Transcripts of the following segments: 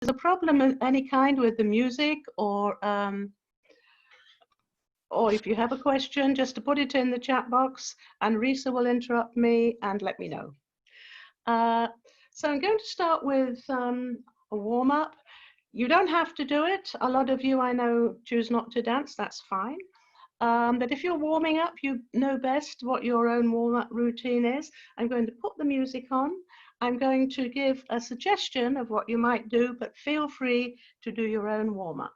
there's a problem of any kind with the music, or if you have a question, just to put it in the chat box and Risa will interrupt me and let me know. So I'm going to start with a warm-up. You don't have to do it. A lot of you I know choose not to dance, that's fine. But if you're warming up, you know best what your own warm-up routine is. I'm going to put the music on. I'm going to give a suggestion of what you might do, but feel free to do your own warm-up.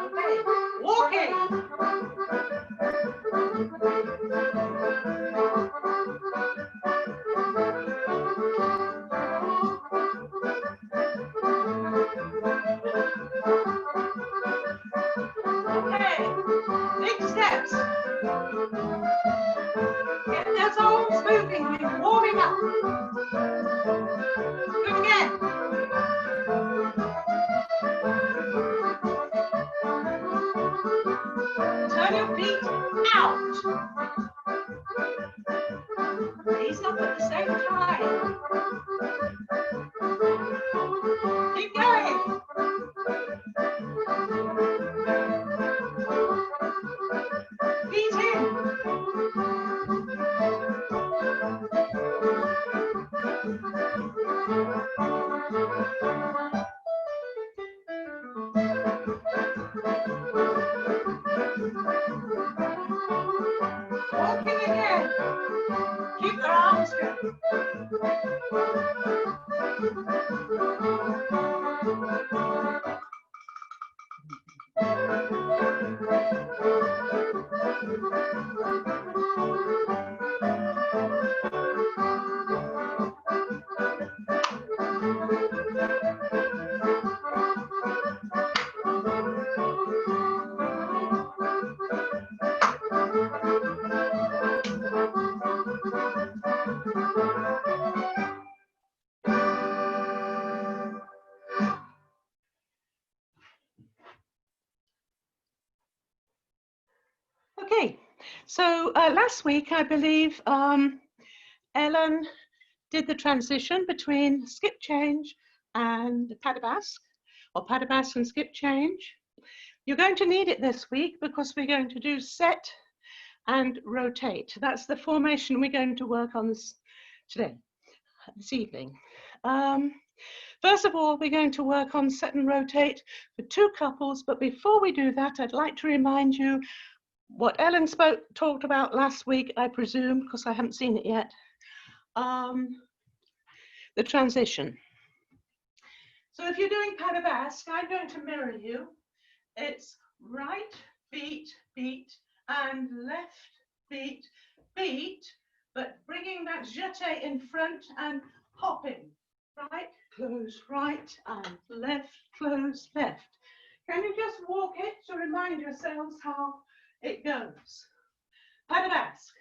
Okay, walking. Okay, big steps. Get those arms moving, we're warming up. Good again. Turn your feet out. Raise up at the same time. Keep going. Feet in. Walking again. Keep your arms good. Okay, so last week I believe Ellen did the transition between skip change and pas de basque, or pas de basque and skip change. You're going to need it this week because we're going to do set and rotate. That's the formation we're going to work on this evening. First of all, we're going to work on set and rotate for two couples, but before we do that, I'd like to remind you what Ellen talked about last week, I presume, because I haven't seen it yet, the transition. So if you're doing pas de basque, I'm going to mirror you. It's right, beat, beat, and left, beat, beat, but bringing that jeté in front and hopping. Right, close, right, and left, close, left. Can you just walk it to remind yourselves how it goes? Pas de basque.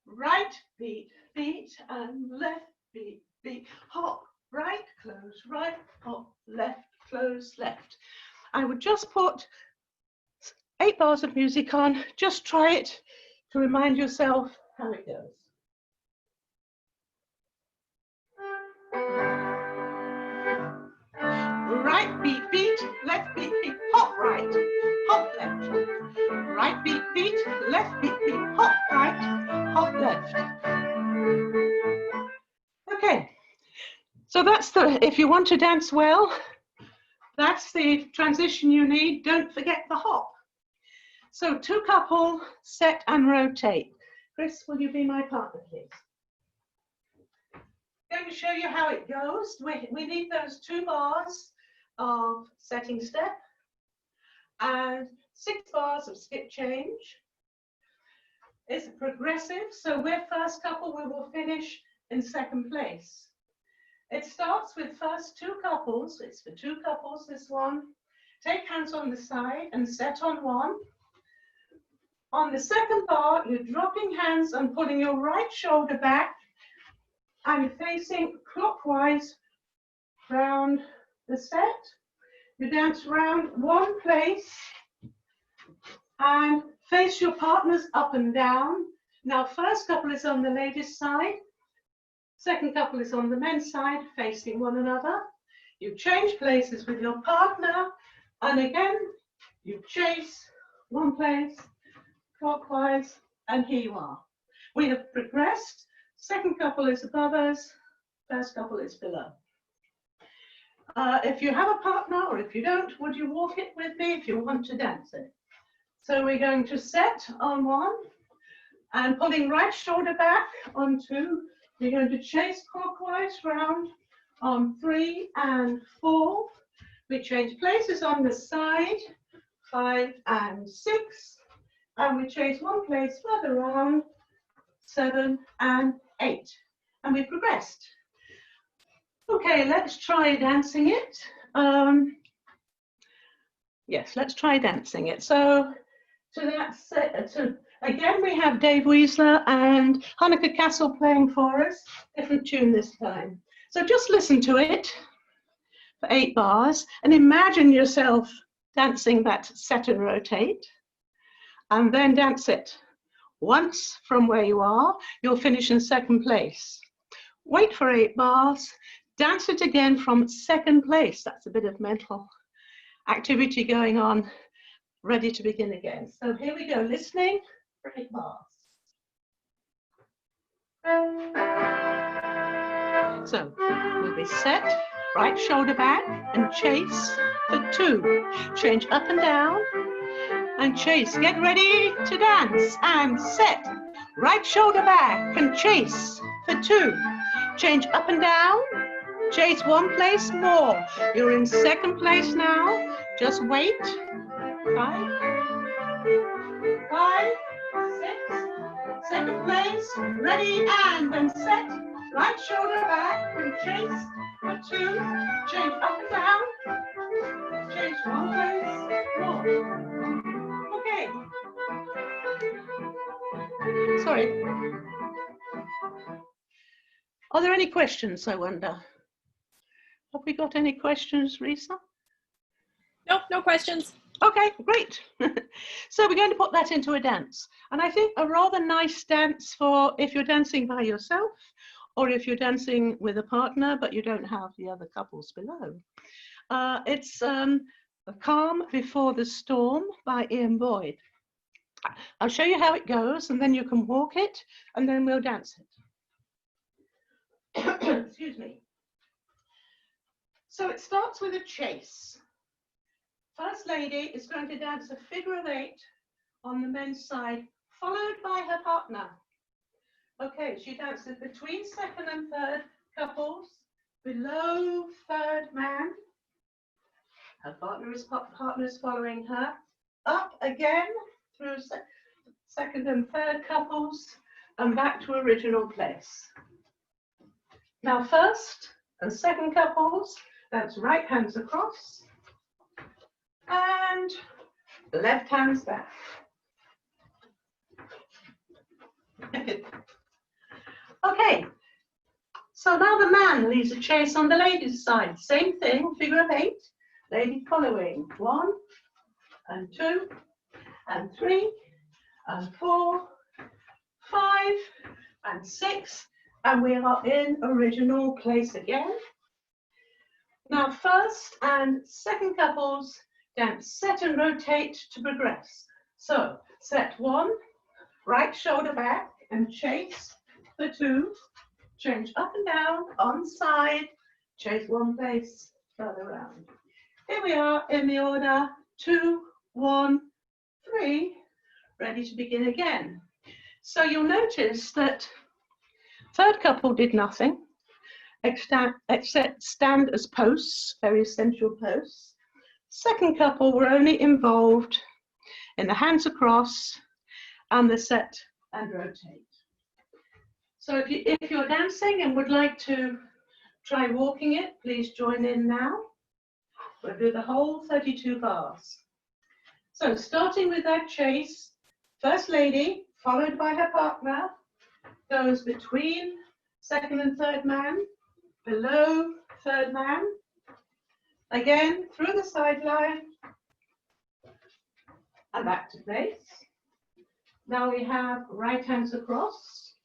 Right, beat, beat, and left, beat, beat, hop, right, close, right, hop, left, close, left. I would just put 8 bars of music on. Just try it to remind yourself how it goes. Right, beat, beat, left, beat, beat, hop, right, hop, left. Right, beat, beat, left, beat, beat, hop, right, hop, left. Okay, so that's if you want to dance well, that's the transition you need. Don't forget the hop. So 2 couple, set and rotate. Chris, will you be my partner, please? I'm going to show you how it goes. We need those 2 bars of setting step and 6 bars of skip change. It's progressive, so we're first couple, we will finish in second place. It starts with first 2 couples. It's for 2 couples, this one. Take hands on the side and set on one. On the second bar, you're dropping hands and pulling your right shoulder back and facing clockwise round the set. You dance round one place and face your partners up and down. Now, first couple is on the ladies' side, Second couple is on the men's side, facing one another. You change places with your partner, and again, you chase one place, clockwise, and here you are. We have progressed. Second couple is above us, first couple is below. If you have a partner, or if you don't, would you walk it with me if you want to dance it? So we're going to set on 1, and pulling right shoulder back on 2. We're going to chase clockwise round on 3 and 4. We change places on the side, 5 and 6. And we chase one place further round, 7 and 8. And we've progressed. Okay, let's try dancing it. Yes, let's try dancing it. So to that set, again, we have Dave Weasler and Hanneke Castle playing for us. Different tune this time. So just listen to it for 8 bars and imagine yourself dancing that set and rotate, and then dance it once from where you are. You'll finish in 2nd place. Wait for 8 bars, dance it again from 2nd place. That's a bit of mental activity going on, ready to begin again. So here we go, listening for 8 bars. So we'll be set, right shoulder back and chase for 2. Change up and down and chase. Get ready to dance and set. Right shoulder back and chase for 2. Change up and down. Chase one place more. You're in 2nd place now. Just wait. 5, 6, 2nd place. Ready and then set. Right shoulder back and chase for 2. Change up and down. Change one place more. Okay. Sorry. Are there any questions, I wonder? Have we got any questions, Risa? Nope, no questions. Okay, great. So we're going to put that into a dance. And I think a rather nice dance for if you're dancing by yourself, or if you're dancing with a partner, but you don't have the other couples below. It's The Calm Before the Storm by Ian Boyd. I'll show you how it goes, and then you can walk it, and then we'll dance it. Excuse me. So it starts with a chase. First lady is going to dance a figure of 8 on the men's side, followed by her partner. Okay, she dances between 2nd and 3rd couples, below 3rd man. Her partner is following her. Up again through 2nd and 3rd couples, and back to original place. Now 1st and 2nd couples, that's right hands across, and left hands back. Okay, so now the man leads a chase on the lady's side. Same thing, figure of 8, lady following. 1 and 2 and 3 and 4, 5 and 6, and we are in original place again. Now 1st and 2nd couples dance set and rotate to progress. So set 1, right shoulder back and chase for 2, change up and down on side, chase one place further round. Here we are in the order 2, 1, 3, ready to begin again. So you'll notice that 3rd couple did nothing except stand as posts, very essential posts. 2nd couple were only involved in the hands across and the set and rotate. So if you're dancing and would like to try walking it, please join in now. We'll do the whole 32 bars. So starting with that chase, first lady, followed by her partner, goes between 2nd and 3rd man, below 3rd man, again through the sideline, and back to place. Now we have right hands across,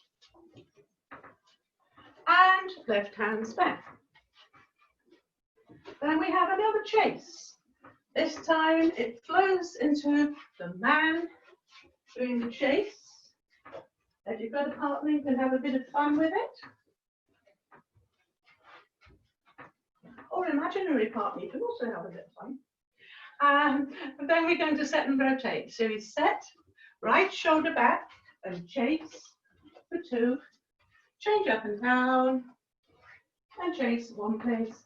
left hands back. Then we have another chase. This time it flows into the man doing the chase. If you've got a partner, you can have a bit of fun with it. Or imaginary partner, you can also have a bit of fun. And then we're going to set and rotate. So we set, right shoulder back, and chase for 2, change up and down, and chase one place,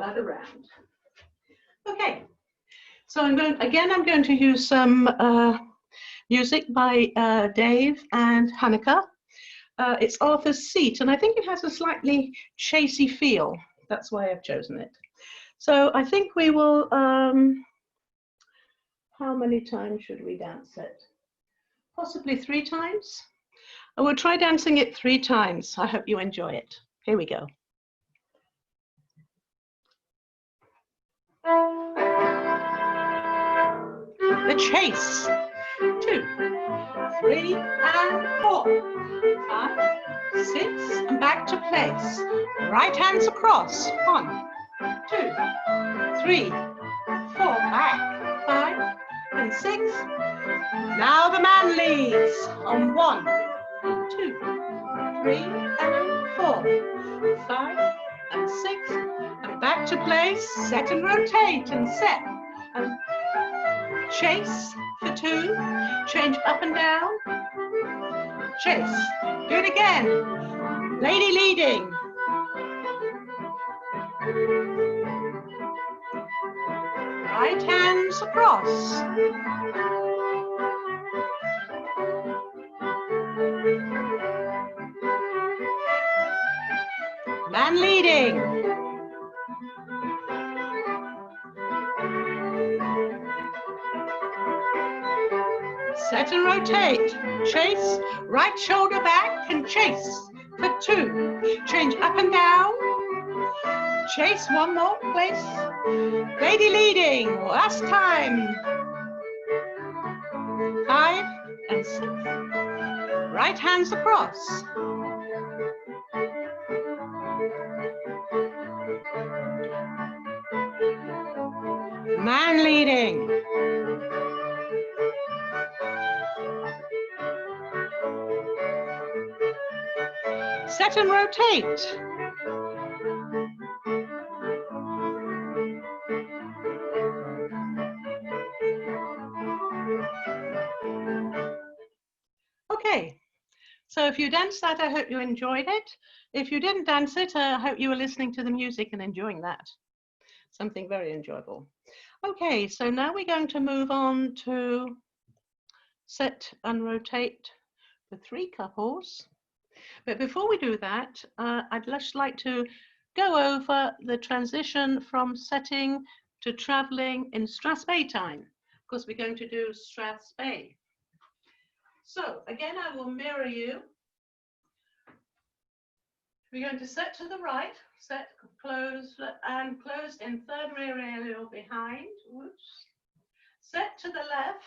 other round. Okay, so I'm going to use some music by Dave and Hanneke. It's Arthur's Seat, and I think it has a slightly chasey feel. That's why I've chosen it. So I think we will, how many times should we dance it? Possibly 3 times. I will try dancing it 3 times. I hope you enjoy it. Here we go. The chase. 2, 3, and 4, 5, 6, and back to place. Right hands across. 1, 2, 3, 4, back. 5 and 6. Now the man leads on 1, 2, 3, and 4, 5 and 6, and back to place. Set and rotate and set. And chase for 2, change up and down, chase, do it again, lady leading, right hands across, man leading, set and rotate, chase, right shoulder back and chase for 2, change up and down, chase one more place, lady leading, last time, 5 and 6, right hands across, man leading, set and rotate. Okay, so if you danced that, I hope you enjoyed it. If you didn't dance it, I hope you were listening to the music and enjoying that. Something very enjoyable. Okay, so now we're going to move on to set and rotate the 3 couples. But before we do that, I'd just like to go over the transition from setting to traveling in Strathspey time. Of course, we're going to do Strathspey. So again, I will mirror you. We're going to set to the right, set, close, and close in 3rd rear area behind. Whoops. Set to the left,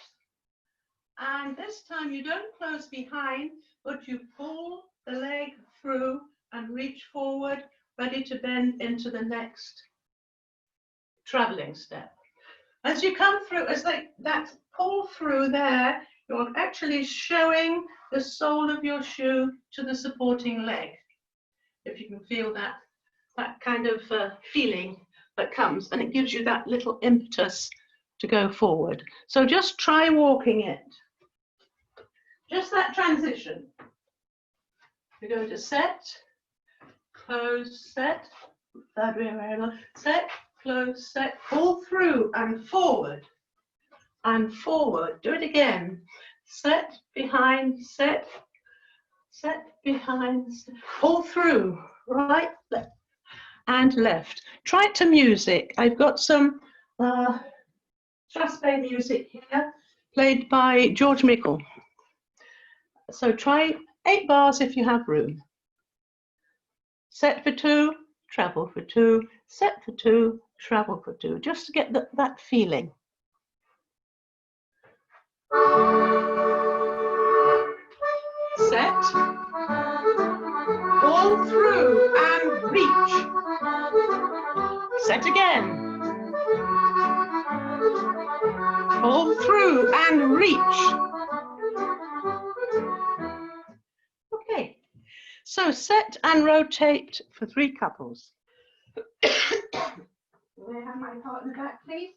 and this time you don't close behind, but you pull the leg through and reach forward, ready to bend into the next traveling step. As you come through, as that pull through there, you're actually showing the sole of your shoe to the supporting leg. If you can feel that kind of feeling that comes, and it gives you that little impetus to go forward. So just try walking it. Just that transition. We're going to set, close, set, 3rd rear area, set, close, set, pull through and forward. And forward. Do it again. Set, behind, set, set, behind, set. Pull through, right, left, and left. Try it to music. I've got some Strathspey music here, played by George Michael. So try 8 bars if you have room. Set for 2, travel for 2, set for 2, travel for 2, just to get that feeling. Set, 4 pull through and reach. Set again. Pull through and reach. Okay, so set and rotate for 3 couples. May I have my partner back, please?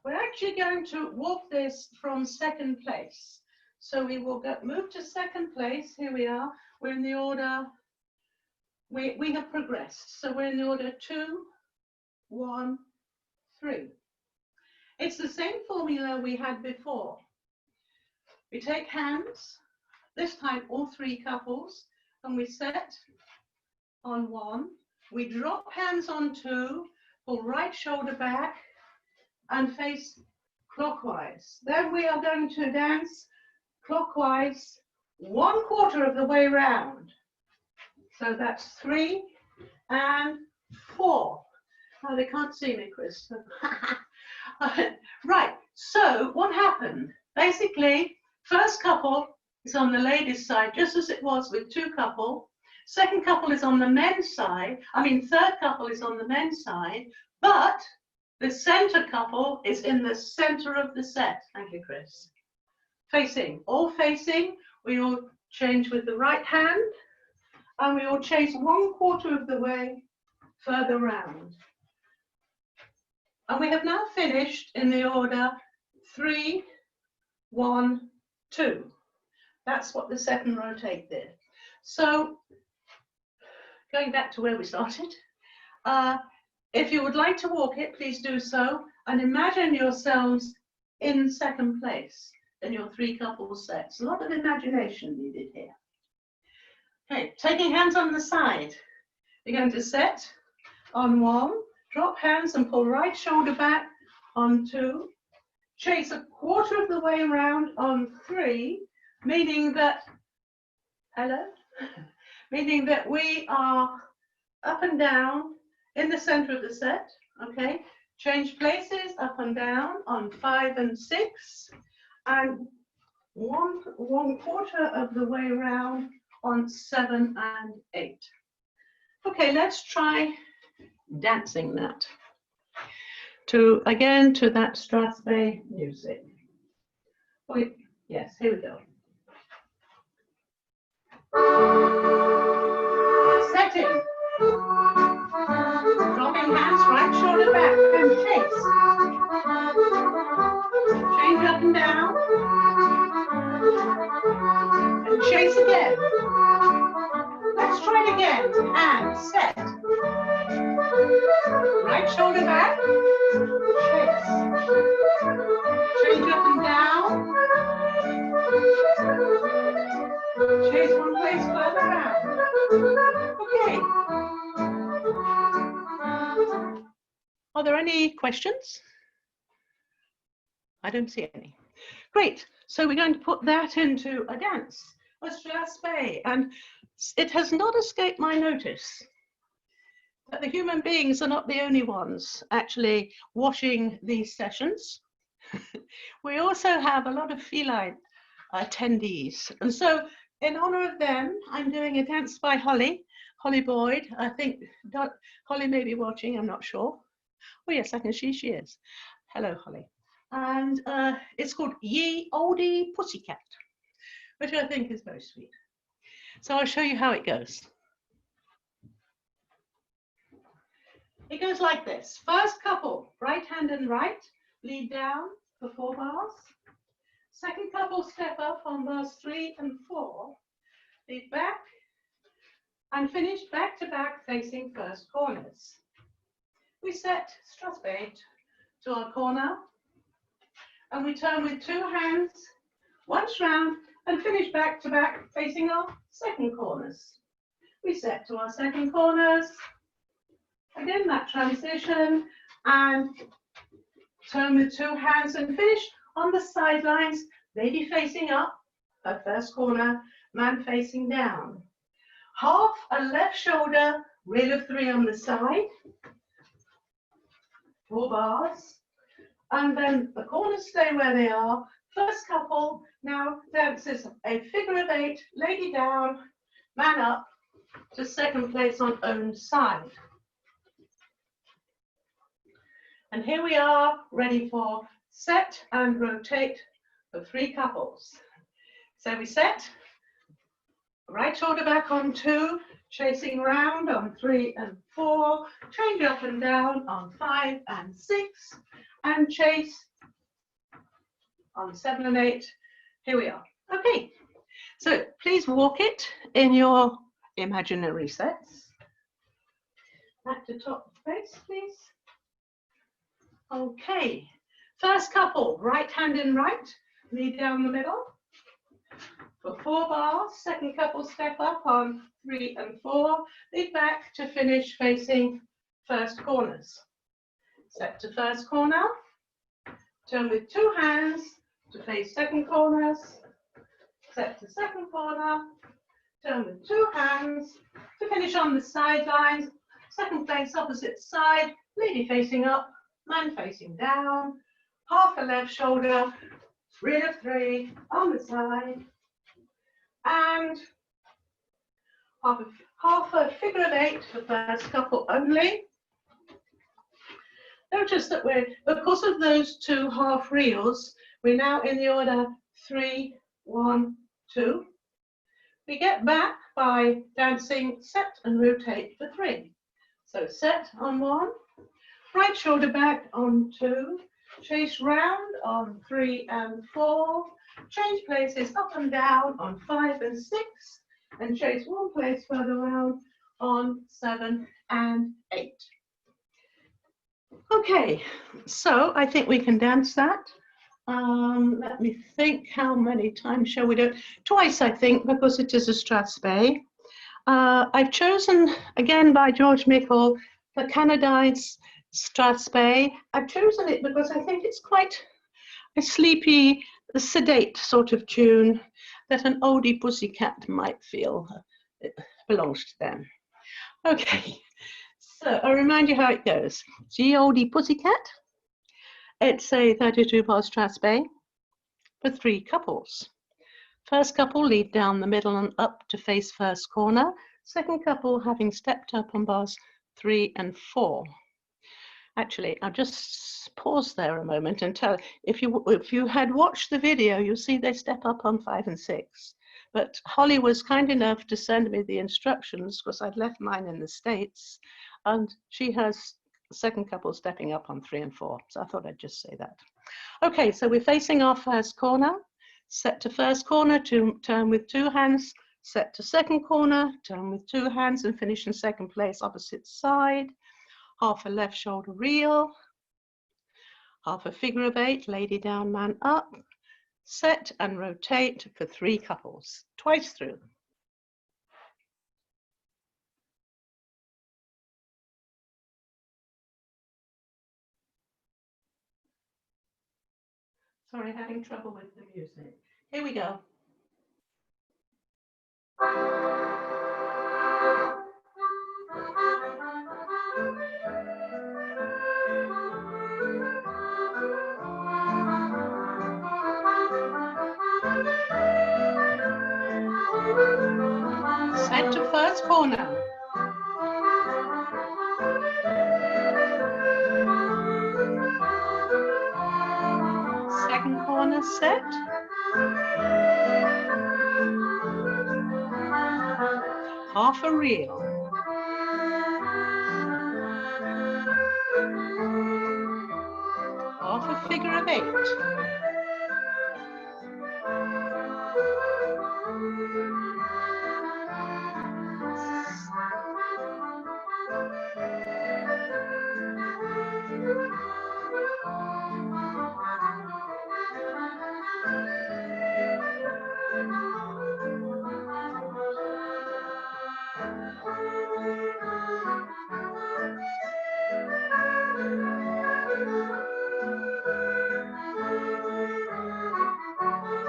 We're actually going to walk this from second place. So we will move to second place. Here we are. We're in the order, we have progressed. So we're in the order 2, 1, 3. It's the same formula we had before. We take hands, this time all 3 couples, and we set on 1. We drop hands on 2, pull right shoulder back, and face clockwise. Then we are going to dance clockwise 1/4 of the way round. So that's 3 and 4. Oh, they can't see me, Chris. Right, so what happened? Basically, first couple is on the ladies' side, just as it was with 2 couple. Second couple is on the men's side. Third couple is on the men's side, but the center couple is in the center of the set. Thank you, Chris. Facing, all facing. We all change with the right hand, and we all chase 1/4 of the way further round. And we have now finished in the order 3, 1, 2. That's what the second rotate did. So, going back to where we started, if you would like to walk it, please do so, and imagine yourselves in second place in your 3 couple sets. A lot of imagination needed here. Okay, taking hands on the side. You're going to set on 1, drop hands and pull right shoulder back on 2, chase 1/4 of the way around on 3, meaning that, meaning that we are up and down in the center of the set, okay? Change places up and down on 5 and 6, and 1/4 of the way around on 7 and 8. Okay, let's try dancing that to that Strathspey music. Wait, yes, here we go. Setting. Dropping hands, right shoulder back, and chase. Change up and down. And chase again. Let's try it again. And set. Right shoulder back. Chase. Change up and down. Chase one place further out. Okay. Are there any questions? I don't see any. Great. So we're going to put that into a dance, a Strathspey, and it has not escaped my notice that the human beings are not the only ones actually watching these sessions. We also have a lot of feline attendees, and so in honor of them, I'm doing a dance by Holly Boyd. I think Holly may be watching, I'm not sure. Oh yes, I can see she is. Hello, Holly. And it's called Ye Olde Pussycat, which I think is very sweet. So I'll show you how it goes. It goes like this. First couple, right hand and right, lead down for 4 bars. Second couple, step up on bars 3 and 4, lead back, and finish back to back facing first corners. We set Strathspey to our corner, and we turn with 2 hands, once round, and finish back to back facing our second corners. We set to our second corners, again that transition, and turn with 2 hands and finish on the sidelines, lady facing up, her first corner, man facing down. Half a left shoulder, reel of 3 on the side, 4 bars, and then the corners stay where they are. First couple now dances a figure of 8, lady down, man up, to second place on own side. And here we are, ready for set and rotate for 3 couples. So we set, right shoulder back on 2, chasing round on 3 and 4, change up and down on 5 and 6, and chase on 7 and 8. Here we are. Okay, so please walk it in your imaginary sets. Back to top face, please. Okay, first couple, right hand in right, lead down the middle. For 4 bars, second couple step up on 3 and 4, lead back to finish facing first corners. Step to first corner, turn with 2 hands to face second corners, step to second corner, turn with 2 hands to finish on the sidelines, second place opposite side, lady facing up, man facing down, half a left shoulder, 3 of 3 on the side, and half a figure of 8 for first couple only. Notice that we're, because of those 2 half reels, we're now in the order 3, 1, 2. We get back by dancing set and rotate for 3. So set on 1, right shoulder back on 2, chase round on 3 and 4, change places up and down on 5 and 6, and chase 1 place further round on 7 and 8. Okay, so I think we can dance that. Let me think, how many times shall we do it? Twice, I think, because it is a strathspey. I've chosen, again by George Michael, the Canadi's strathspey. I've chosen it because I think it's quite a sleepy, sedate sort of tune that an oldie pussycat might feel belongs to them. Okay, so I'll remind you how it goes. G oldie pussycat. It's a 32-bar strathspey for 3 couples. First couple lead down the middle and up to face first corner. Second couple having stepped up on bars 3 and 4. Actually, I'll just pause there a moment and tell, if you had watched the video, you'll see they step up on 5 and 6. But Holly was kind enough to send me the instructions because I'd left mine in the States, and she has second couple stepping up on 3 and 4. So I thought I'd just say that. Okay, so we're facing our first corner. Set to first corner, to turn with 2 hands. Set to second corner, turn with 2 hands and finish in second place opposite side. Half a left shoulder reel. Half a figure of 8, lady down, man up. Set and rotate for 3 couples. Twice through. Sorry, having trouble with the music. Here we go. Set to first corner. Second corner set. Half a reel. Half a figure of 8.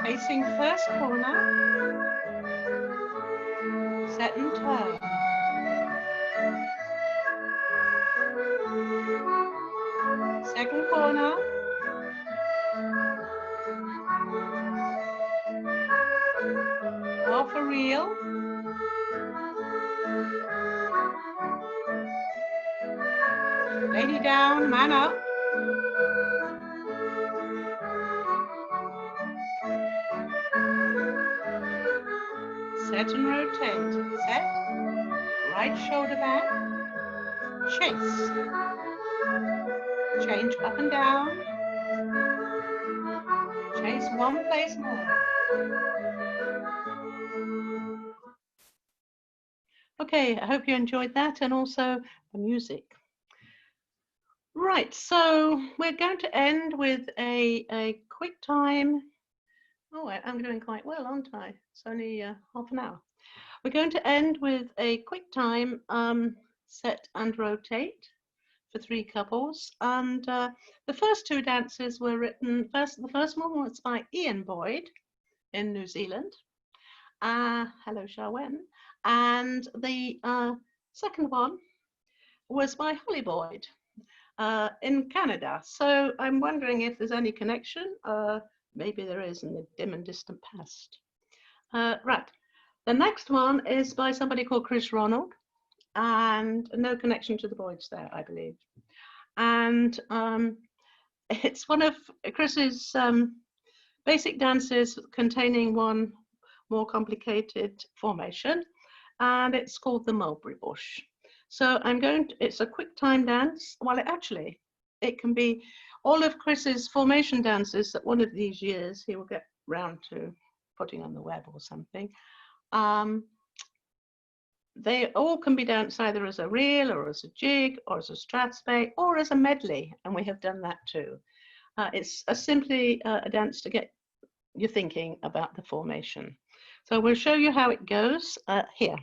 Facing first corner, set and turn. Second corner, half a reel, Lady down, man up. Set and rotate. Set. Right shoulder back. Chase. Change up and down. Chase one place more. Okay, I hope you enjoyed that and also the music. Right, so we're going to end with a quick time. Oh, I'm doing quite well, aren't I? It's only half an hour. We're going to end with a quick time set and rotate for 3 couples. And the first 2 dances were written, the first one was by Ian Boyd in New Zealand. Hello, Shawen. And the second one was by Holly Boyd in Canada. So I'm wondering if there's any connection. Maybe there is in the dim and distant past. Right. The next one is by somebody called Ronald, and no connection to the Boyds there, I believe. And it's one of Chris's basic dances containing one more complicated formation, and it's called the Mulberry bush. So it's a quick time dance. Well, it can be all of Chris's formation dances that one of these years he will get round to putting on the web or something. They all can be danced either as a reel or as a jig or as a strathspey or as a medley, and we have done that too. It's simply a dance to get you thinking about the formation. So we'll show you how it goes here.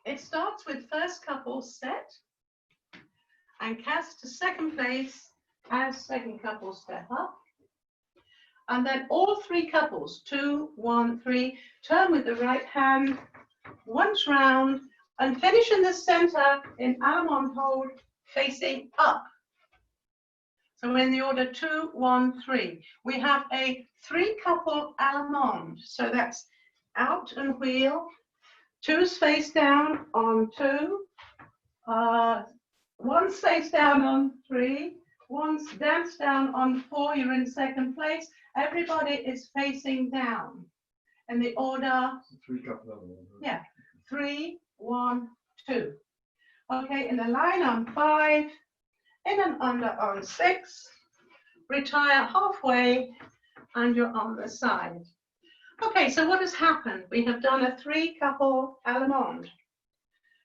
It starts with first couple set and cast to second place as second couple step up. And then all 3 couples, 2, 1, 3, turn with the right hand once round and finish in the center in allemande hold facing up. So in the order 2, 1, 3. We have a 3 couple allemande. So that's out and wheel, 2's face down on 2, 1's face down on 3, 1's dance down on 4, you're in second place. Everybody is facing down in the order 3 couple allemande. Yeah, 3, 1, 2. Okay, in a line on 5, in and under on 6, retire halfway, and you're on the side. Okay, so what has happened? We have done a 3 couple allemande.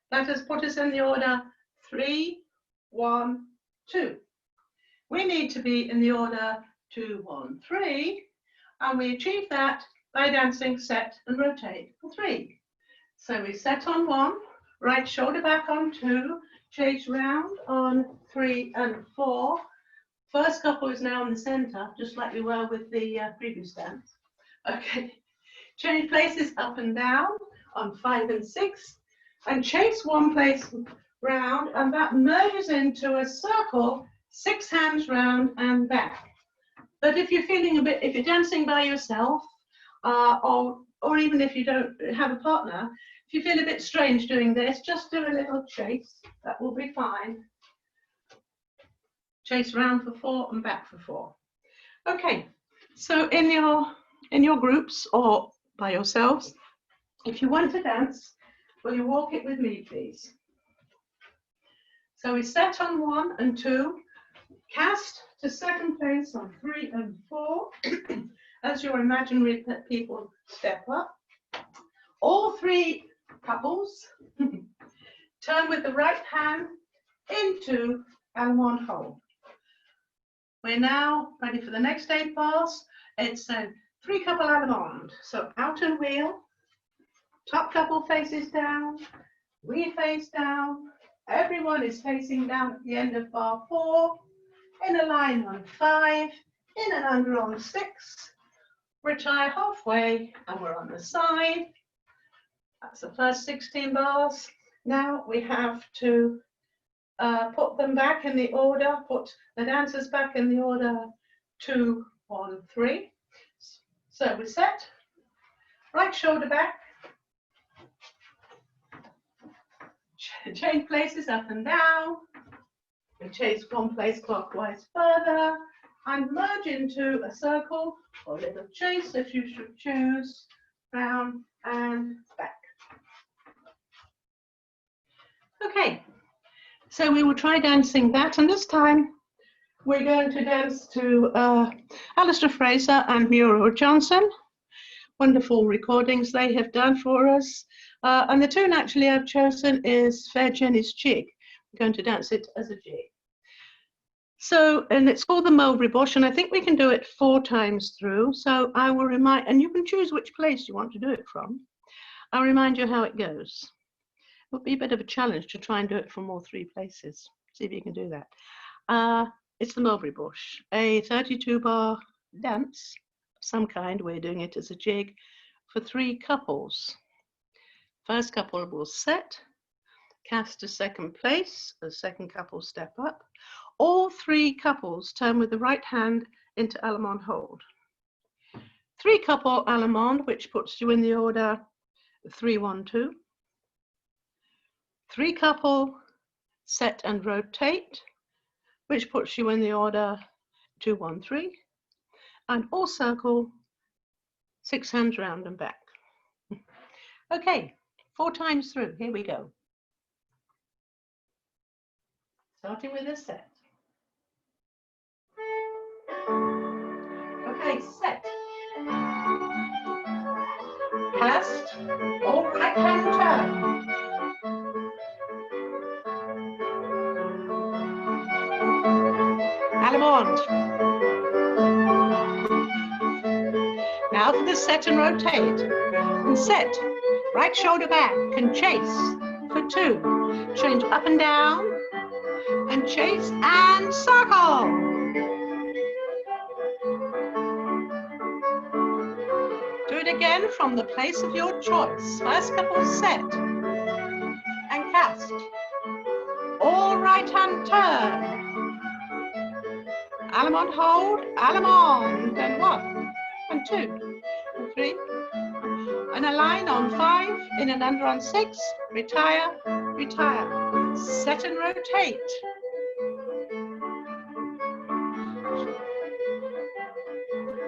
That has put us in the order 3, 1, 2. We need to be in the order 2, 1, 3, and we achieve that by dancing set and rotate for 3. So we set on 1, right shoulder back on 2, chase round on 3 and 4. First couple is now in the center, just like we were with the previous dance. Okay, change places up and down on 5 and 6, and chase one place round, and that merges into a circle, 6 hands round and back. But if you're feeling if you're dancing by yourself, or even if you don't have a partner, if you feel a bit strange doing this, just do a little chase. That will be fine. Chase round for 4 and back for 4. Okay, so in your groups or by yourselves, if you want to dance, will you walk it with me, please? So we set on 1 and 2, cast to second place on 3 and 4, as your imaginary people step up. All 3 couples turn with the right hand into allemande hold. We're now ready for the next 8 bars. It's a 3 couple allemande. So out and wheel, top couple faces down, we face down, everyone is facing down at the end of bar 4, in a line on 5, in and under on 6, retire halfway, and we're on the side. That's the first 16 bars. Now we have to put them back in the order, put the dancers back in the order 2, 1, 3. So we set, right shoulder back, Change places up and down. We change one place clockwise further and merge into a circle or a little chase if you should choose, round and back. Okay, so we will try dancing that, and this time we're going to dance to Alistair Fraser and Muriel Johnson. Wonderful recordings they have done for us. And the tune actually I've chosen is Fair Jenny's Jig. We're going to dance it as a jig. So, and it's called the Mulberry Bush, and I think we can do it 4 times through. So I will remind, and you can choose which place you want to do it from. I'll remind you how it goes. It would be a bit of a challenge to try and do it from all 3 places. See if you can do that. It's the Mulberry Bush, a 32-bar dance of some kind. We're doing it as a jig for 3 couples. First couple will set, cast to second place, the second couple step up. All 3 couples turn with the right hand into Allemande hold. 3 couple Allemande, which puts you in the order 3-1-2. 3 couple set and rotate, which puts you in the order 2-1-3. And all circle 6 hands round and back. Okay, 4 times through. Here we go. Starting with a set. Okay, set. Cast, all right hand turn. Allemande. Now for the set and rotate. And set, right shoulder back, and chase for 2. Change up and down, and chase and circle. Do it again from the place of your choice. First couple set and cast. All right hand turn. Allemande hold, Allemande, and 1 and 2 and 3. And a line on 5, in and under on 6, retire, retire. Set and rotate.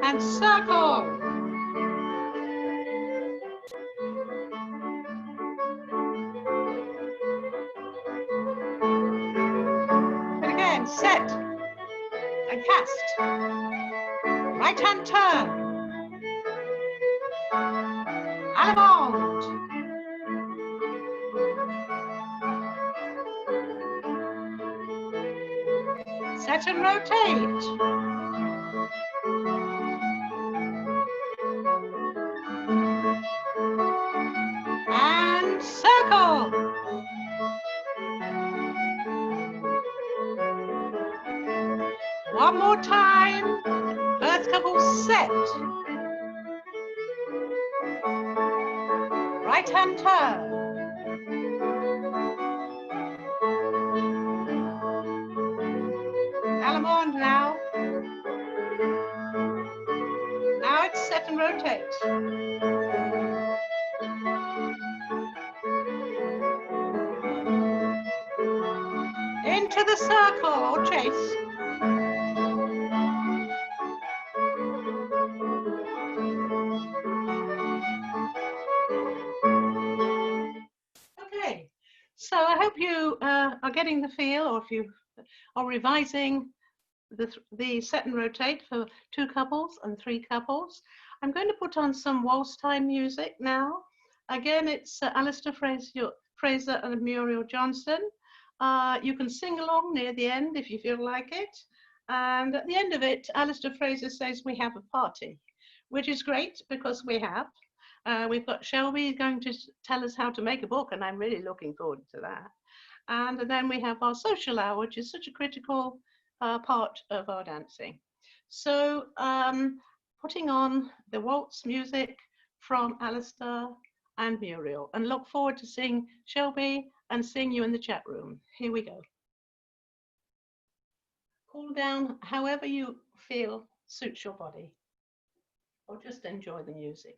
And circle. And again, set and cast. Right hand turn. Allemande. Set and rotate. And circle. One more time. First couple set. Right hand turn. Allemande now. Now it's set and rotate. Into the circle or chase. Okay, so I hope you are getting the feel, or if you are revising the set and rotate for 2 couples and 3 couples. I'm going to put on some waltz time music now. Again, it's Alistair Fraser and Muriel Johnson. You can sing along near the end if you feel like it. And at the end of it, Alistair Fraser says we have a party, which is great because we have. We've got Shelby going to tell us how to make a book, and I'm really looking forward to that. And then we have our social hour, which is such a critical part of our dancing. So putting on the waltz music from Alistair and Muriel, and look forward to seeing Shelby and seeing you in the chat room. Here we go. Cool down however you feel suits your body, or just enjoy the music.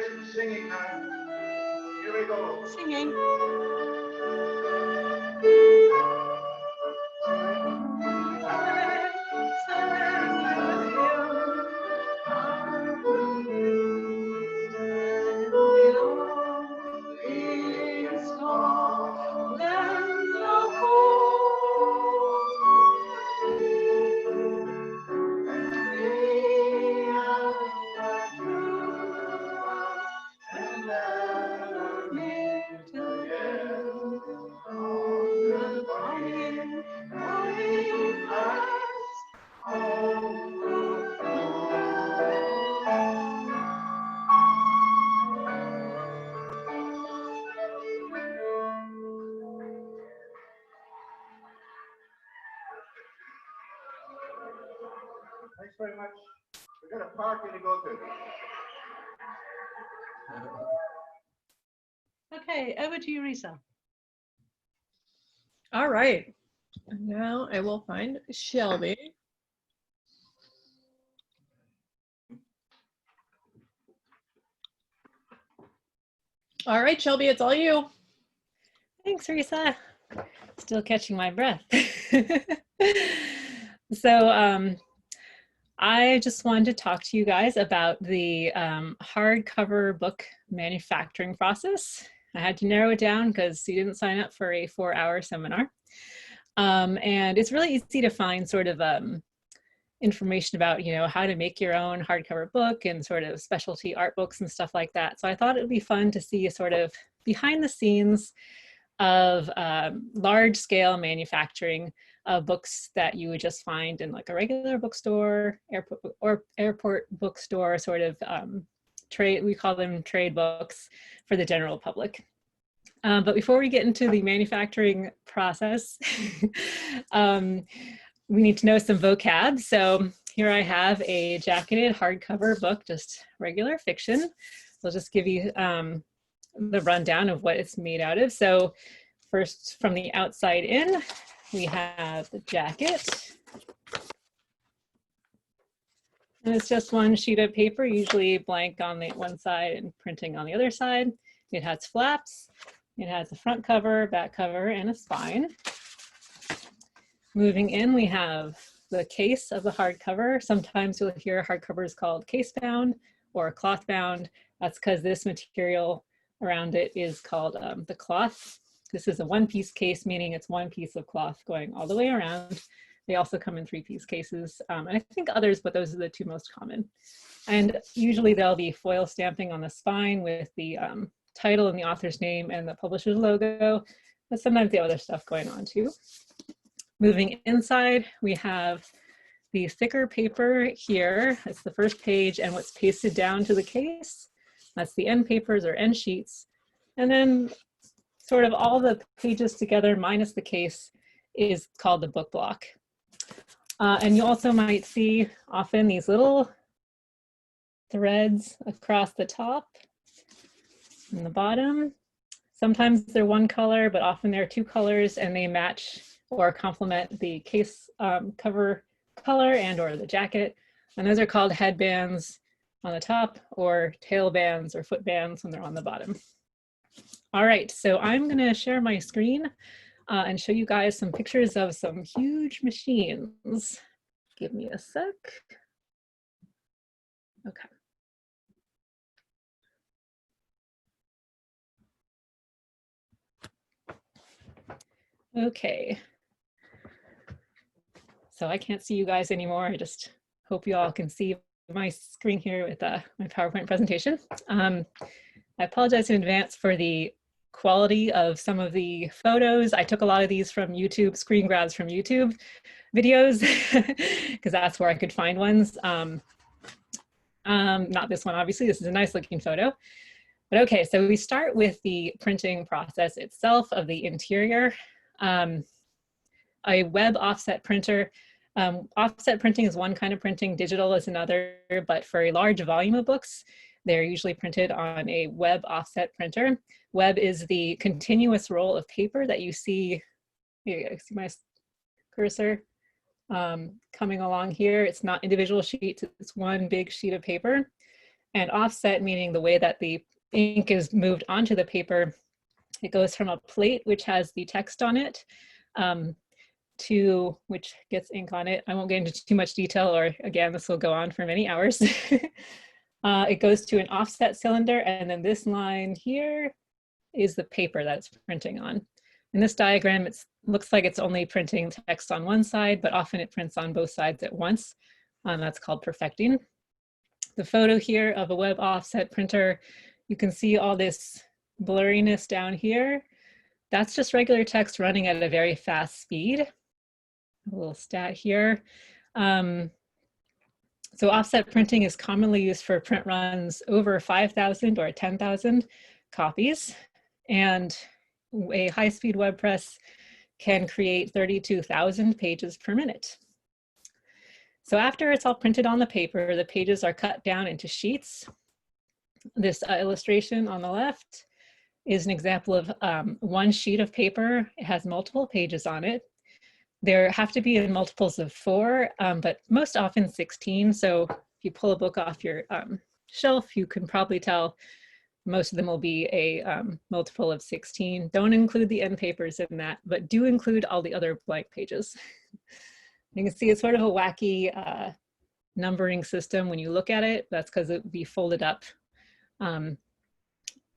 get to the singing now. Here we go. Singing. Thanks very much. We've got a party to go to. Okay, over to you, Risa. All right. Now I will find Shelby. All right, Shelby, it's all you. Thanks, Risa. Still catching my breath. So I just wanted to talk to you guys about the hardcover book manufacturing process. I had to narrow it down because you didn't sign up for a 4-hour seminar. And it's really easy to find sort of information about, how to make your own hardcover book and sort of specialty art books and stuff like that. So I thought it would be fun to see sort of behind the scenes of large scale manufacturing of books that you would just find in like a regular bookstore, airport bookstore, sort of trade, we call them trade books for the general public. But before we get into the manufacturing process, we need to know some vocab. So here I have a jacketed hardcover book, just regular fiction. I'll just give you the rundown of what it's made out of. So first, from the outside in, we have the jacket. And it's just one sheet of paper, usually blank on the one side and printing on the other side. It has flaps. It has a front cover, back cover, and a spine. Moving in, we have the case of the hardcover. Sometimes you'll hear hardcovers called case bound or cloth bound. That's because this material around it is called the cloth. This is a one-piece case, meaning it's one piece of cloth going all the way around. They also come in 3-piece cases, and I think others, but those are the 2 most common. And usually there'll be foil stamping on the spine with the title and the author's name and the publisher's logo, but sometimes the other stuff going on too. Moving inside, we have the thicker paper here. It's the first page and what's pasted down to the case. That's the end papers or end sheets. And then sort of all the pages together minus the case is called the book block. And you also might see often these little threads across the top and the bottom. Sometimes they're one color, but often they're 2 colors and they match or complement the case cover color and or the jacket. And those are called headbands on the top or tail bands or foot bands when they're on the bottom. All right, so I'm gonna share my screen and show you guys some pictures of some huge machines. Give me a sec. Okay. Okay. So I can't see you guys anymore. I just hope you all can see my screen here with my PowerPoint presentation. I apologize in advance for the quality of some of the photos. I took a lot of these from YouTube, screen grabs from YouTube videos, because that's where I could find ones. Not this one, obviously. This is a nice looking photo. But okay, so we start with the printing process itself of the interior. A web offset printer. Offset printing is one kind of printing, digital is another, but for a large volume of books, they're usually printed on a web offset printer. Web is the continuous roll of paper that you see, you see my cursor coming along here. It's not individual sheets, it's one big sheet of paper. And offset meaning the way that the ink is moved onto the paper. It goes from a plate, which has the text on it, to which gets ink on it. I won't get into too much detail, or again, this will go on for many hours. It goes to an offset cylinder, and then this line here is the paper that it's printing on. In this diagram, it looks like it's only printing text on one side, but often it prints on both sides at once. That's called perfecting. The photo here of a web offset printer, you can see all this blurriness down here. That's just regular text running at a very fast speed. A little stat here. So offset printing is commonly used for print runs over 5,000 or 10,000 copies. And a high-speed web press can create 32,000 pages per minute. So after it's all printed on the paper, the pages are cut down into sheets. This illustration on the left is an example of one sheet of paper. It has multiple pages on it. There have to be in multiples of 4, but most often 16. So if you pull a book off your shelf, you can probably tell most of them will be a multiple of 16. Don't include the end papers in that, but do include all the other blank pages. You can see it's sort of a wacky numbering system when you look at it. That's because it would be folded up. And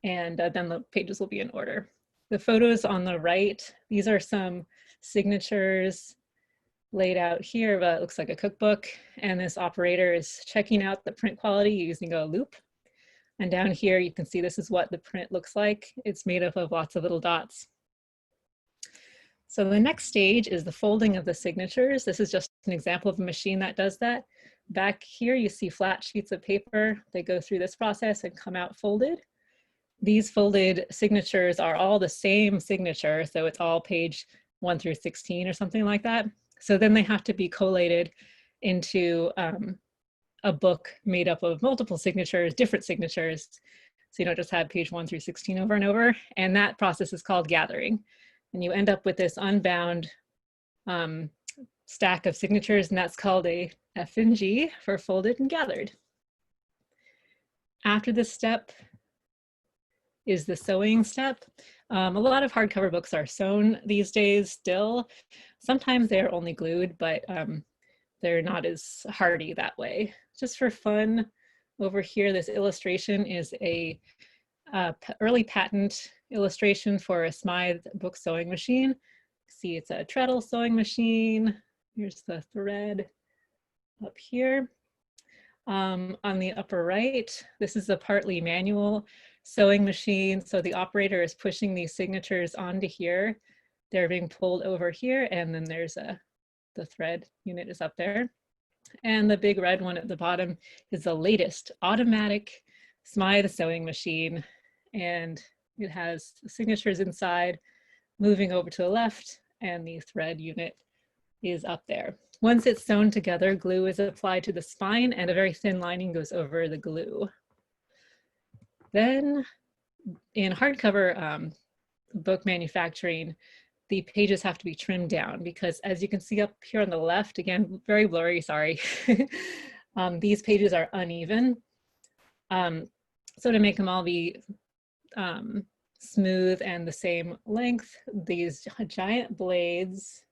then the pages will be in order. The photos on the right, these are some signatures laid out here, but it looks like a cookbook. And this operator is checking out the print quality using a loop. And down here, you can see this is what the print looks like. It's made up of lots of little dots. So the next stage is the folding of the signatures. This is just an example of a machine that does that. Back here, you see flat sheets of paper. They go through this process and come out folded. These folded signatures are all the same signature, so it's all page 1 through 16 or something like that. So then they have to be collated into a book made up of multiple signatures, different signatures. So you don't just have page 1 through 16 over and over. And that process is called gathering. And you end up with this unbound stack of signatures, and that's called a F&G for folded and gathered. After this step is the sewing step. A lot of hardcover books are sewn these days still. Sometimes they're only glued, but they're not as hardy that way. Just for fun, over here, this illustration is a early patent illustration for a Smythe book sewing machine. See, it's a treadle sewing machine. Here's the thread up here. On the upper right, this is a partly manual sewing machine. So the operator is pushing these signatures onto here. They're being pulled over here, and then there's the thread unit is up there. And the big red one at the bottom is the latest automatic Smythe sewing machine. And it has the signatures inside moving over to the left, and the thread unit is up there. Once it's sewn together, glue is applied to the spine and a very thin lining goes over the glue. Then in hardcover book manufacturing, the pages have to be trimmed down because, as you can see up here on the left, again, very blurry, sorry, these pages are uneven. So to make them all be smooth and the same length, these giant blades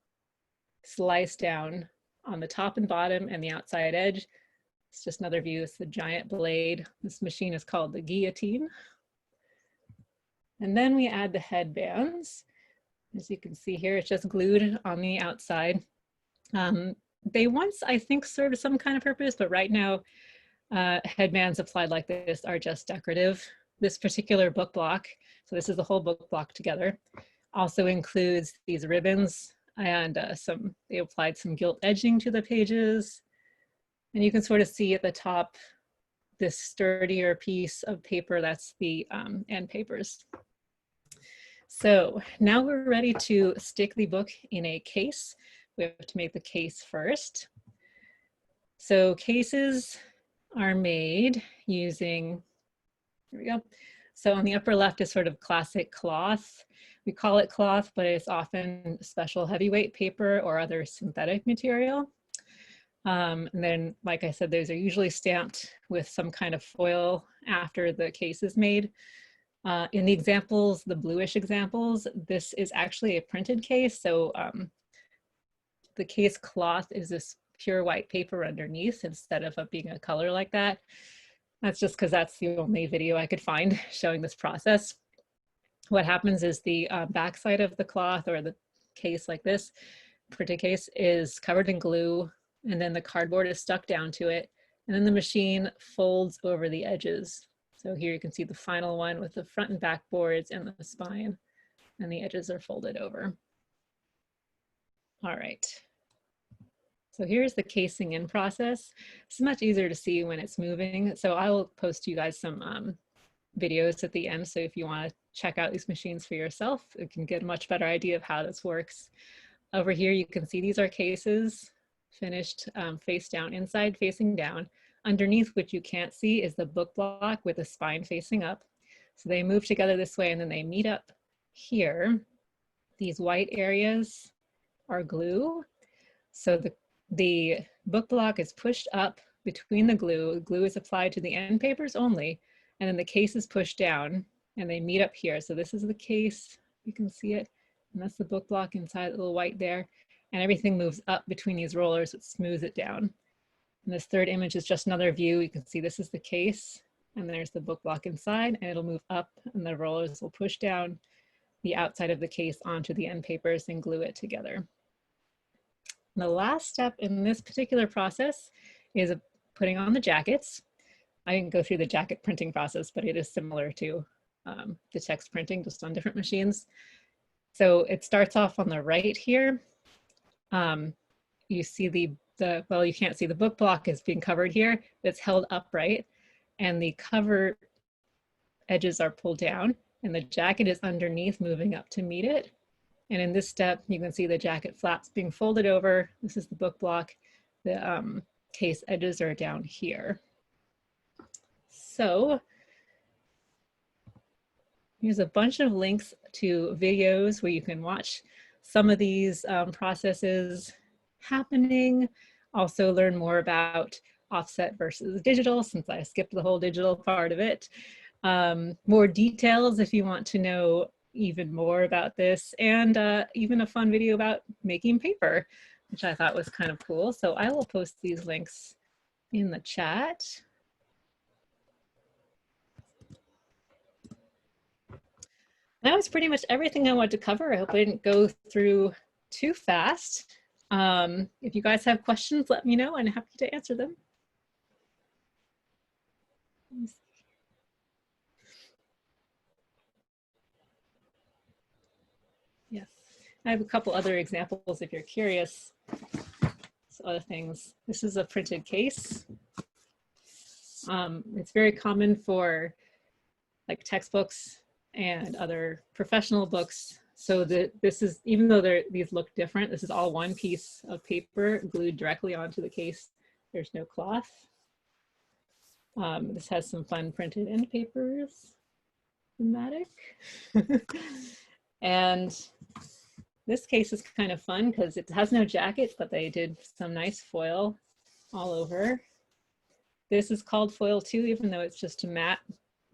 slice down on the top and bottom and the outside edge. It's just another view. It's the giant blade. This machine is called the guillotine. And then we add the headbands. As you can see here, it's just glued on the outside. They once, I think, served some kind of purpose, but right now, headbands applied like this are just decorative. This particular book block, so this is the whole book block together, also includes these ribbons, and they applied some gilt edging to the pages. And you can sort of see at the top this sturdier piece of paper, that's the end papers. So now we're ready to stick the book in a case. We have to make the case first. So cases are made using, here we go. So on the upper left is sort of classic cloth. We call it cloth, but it's often special heavyweight paper or other synthetic material. And then, like I said, those are usually stamped with some kind of foil after the case is made. In the examples, the bluish examples, this is actually a printed case. So the case cloth is this pure white paper underneath instead of being a color like that. That's just because that's the only video I could find showing this process. What happens is the backside of the cloth or the case like this, printed case, is covered in glue, and then the cardboard is stuck down to it, and then the machine folds over the edges. So here you can see the final one with the front and back boards and the spine, and the edges are folded over. All right. So here's the casing in process. It's much easier to see when it's moving. So I will post you guys some videos at the end. So if you want to check out these machines for yourself, you can get a much better idea of how this works. Over here, you can see these are cases finished face down, inside facing down. Underneath, which you can't see, is the book block with the spine facing up. So they move together this way and then they meet up here. These white areas are glue. So the book block is pushed up between the glue. Glue is applied to the end papers only, and then the case is pushed down and they meet up here. So this is the case, you can see it, and that's the book block inside, the little white there, and everything moves up between these rollers, which smooths it down. And this third image is just another view. You can see this is the case, and there's the book block inside, and it'll move up, and the rollers will push down the outside of the case onto the end papers and glue it together. The last step in this particular process is putting on the jackets. I didn't go through the jacket printing process, but it is similar to the text printing, just on different machines. So it starts off on the right here. You see well, you can't see the book block is being covered here. It's held upright, and the cover edges are pulled down, and the jacket is underneath, moving up to meet it. And in this step, you can see the jacket flaps being folded over. This is the book block. The case edges are down here. So here's a bunch of links to videos where you can watch some of these processes happening. Also learn more about offset versus digital, since I skipped the whole digital part of it. More details if you want to know even more about this, and even a fun video about making paper, which I thought was kind of cool. So I will post these links in the chat. That was pretty much everything I wanted to cover. I hope I didn't go through too fast. If you guys have questions, let me know. I'm happy to answer them. Yes, I have a couple other examples if you're curious. So other things. This is a printed case. It's very common for like textbooks and other professional books. So this is, even though these look different, this is all one piece of paper glued directly onto the case. There's no cloth. This has some fun printed end papers, thematic. And this case is kind of fun because it has no jacket, but they did some nice foil all over. This is called foil too, even though it's just a matte.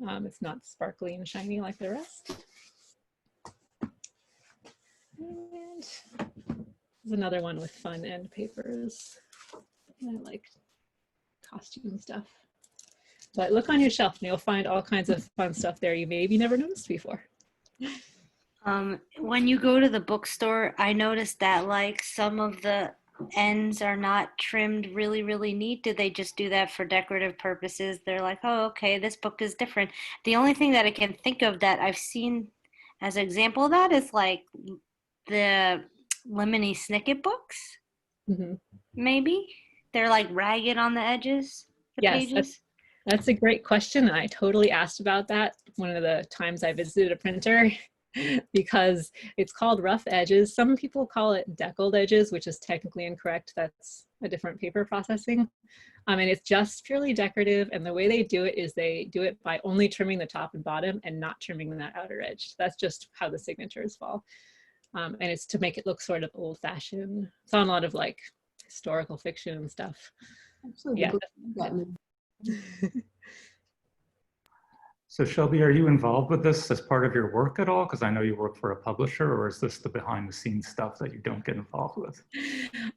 It's not sparkly and shiny like the rest. And there's another one with fun end papers. I like costume stuff. But look on your shelf and you'll find all kinds of fun stuff there you maybe never noticed before. When you go to the bookstore, I noticed that like some of the ends are not trimmed really, really neat. Do they just do that for decorative purposes? They're like, oh, okay, this book is different. The only thing that I can think of that I've seen as an example of that is like the Lemony Snicket books. Mm-hmm. Maybe they're like ragged on the edges, the pages. That's a great question. And I totally asked about that one of the times I visited a printer because it's called rough edges. Some people call it deckled edges, which is technically incorrect. That's a different paper processing. And it's just purely decorative. And the way they do it is they do it by only trimming the top and bottom and not trimming that outer edge. That's just how the signatures fall. And it's to make it look sort of old fashioned. It's on a lot of like historical fiction and stuff. Actually, Yeah. the book got me. So Shelby, are you involved with this as part of your work at all? Because I know you work for a publisher, or is this the behind the scenes stuff that you don't get involved with?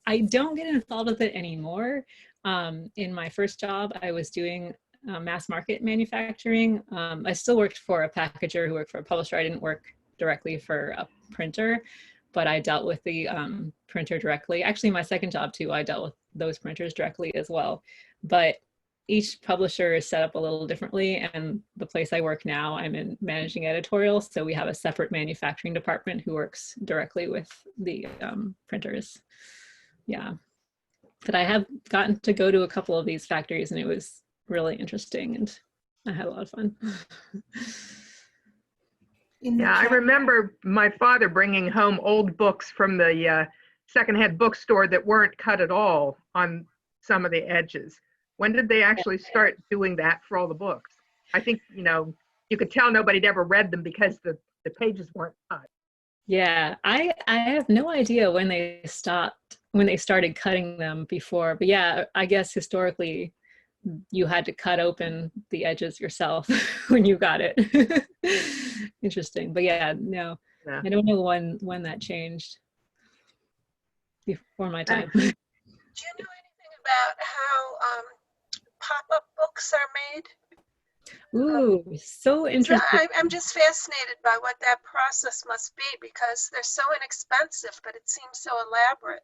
I don't get involved with it anymore. In my first job, I was doing mass market manufacturing. I still worked for a packager who worked for a publisher. I didn't work directly for a printer, but I dealt with the printer directly. Actually, my second job too, I dealt with those printers directly as well. But each publisher is set up a little differently, and the place I work now, I'm in managing editorial, so we have a separate manufacturing department who works directly with the printers. Yeah, but I have gotten to go to a couple of these factories, and it was really interesting, and I had a lot of fun. Yeah, I remember my father bringing home old books from the secondhand bookstore that weren't cut at all on some of the edges. When did they actually start doing that for all the books? I think, you know, you could tell nobody'd ever read them because the pages weren't cut. Yeah, I have no idea when they started cutting them before, but yeah, I guess historically you had to cut open the edges yourself when you got it. Interesting, but yeah, no, Yeah. I don't know when that changed before my time. Do you know anything about how pop-up books are made? Ooh, so interesting. I'm just fascinated by what that process must be because they're so inexpensive, but it seems so elaborate.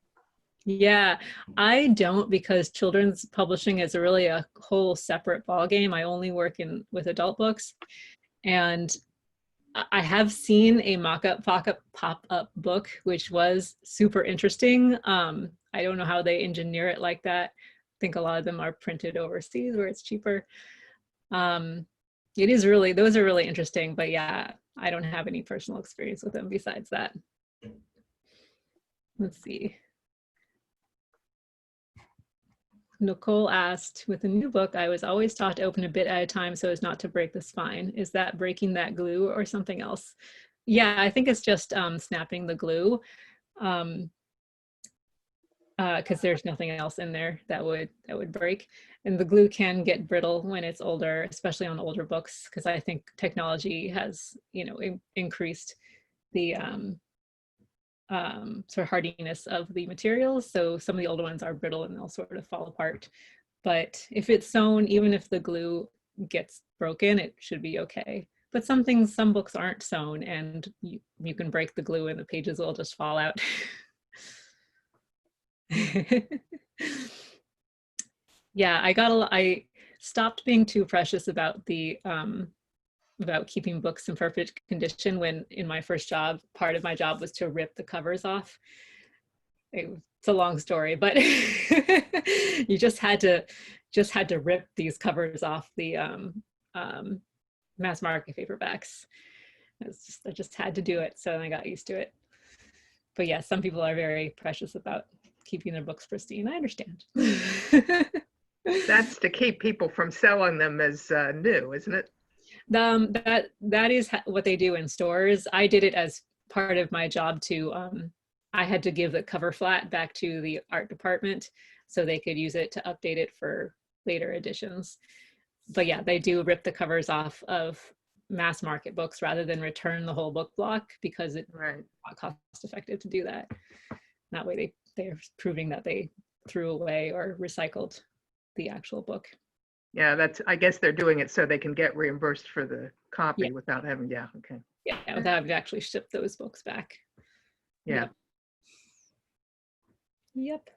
Yeah, I don't, because children's publishing is really a whole separate ballgame. I only work with adult books, and I have seen a mock-up pop-up book, which was super interesting. I don't know how they engineer it like that. I think a lot of them are printed overseas where it's cheaper. Those are really interesting, but yeah, I don't have any personal experience with them besides that. Let's see. Nicole asked, with a new book, I was always taught to open a bit at a time so as not to break the spine. Is that breaking that glue or something else? Yeah, I think it's just snapping the glue, because there's nothing else in there that would break. And the glue can get brittle when it's older, especially on older books, because I think technology has, you know, increased the sort of hardiness of the materials. So some of the older ones are brittle and they'll sort of fall apart. But if it's sewn, even if the glue gets broken, it should be okay. But some books aren't sewn, and you can break the glue and the pages will just fall out. Yeah, I stopped being too precious about about keeping books in perfect condition when in my first job, part of my job was to rip the covers off. It's a long story, but you just had to rip these covers off the mass market paperbacks. I just had to do it, so I got used to it. But yeah, some people are very precious about keeping their books pristine. I understand. That's to keep people from selling them as new, isn't it? That is what they do in stores. I did it as part of my job too. I had to give the cover flat back to the art department so they could use it to update it for later editions. But yeah, they do rip the covers off of mass market books rather than return the whole book block, because it's not cost effective to do that. That way they're proving that they threw away or recycled the actual book. Yeah, I guess they're doing it so they can get reimbursed for the copy without having, okay. Yeah, without having to actually ship those books back. Yeah. Yep.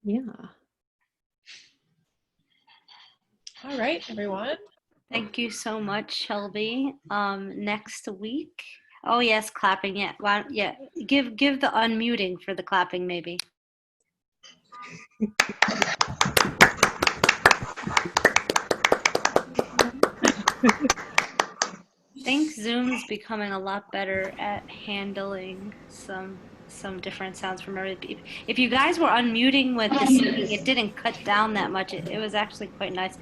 Yeah. All right, everyone. Thank you so much, Shelby. Next week. Oh yes, clapping. Yeah. Well, yeah. Give the unmuting for the clapping, maybe. I think Zoom's becoming a lot better at handling some different sounds from everybody. If you guys were unmuting with the speaking, it didn't cut down that much. It was actually quite nice.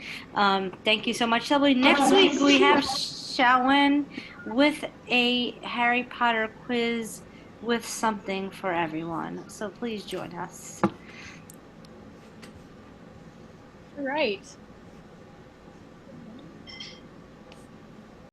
Thank you so much, Shelby. Next week we have Shawan with a Harry Potter quiz with something for everyone. So please join us. All right.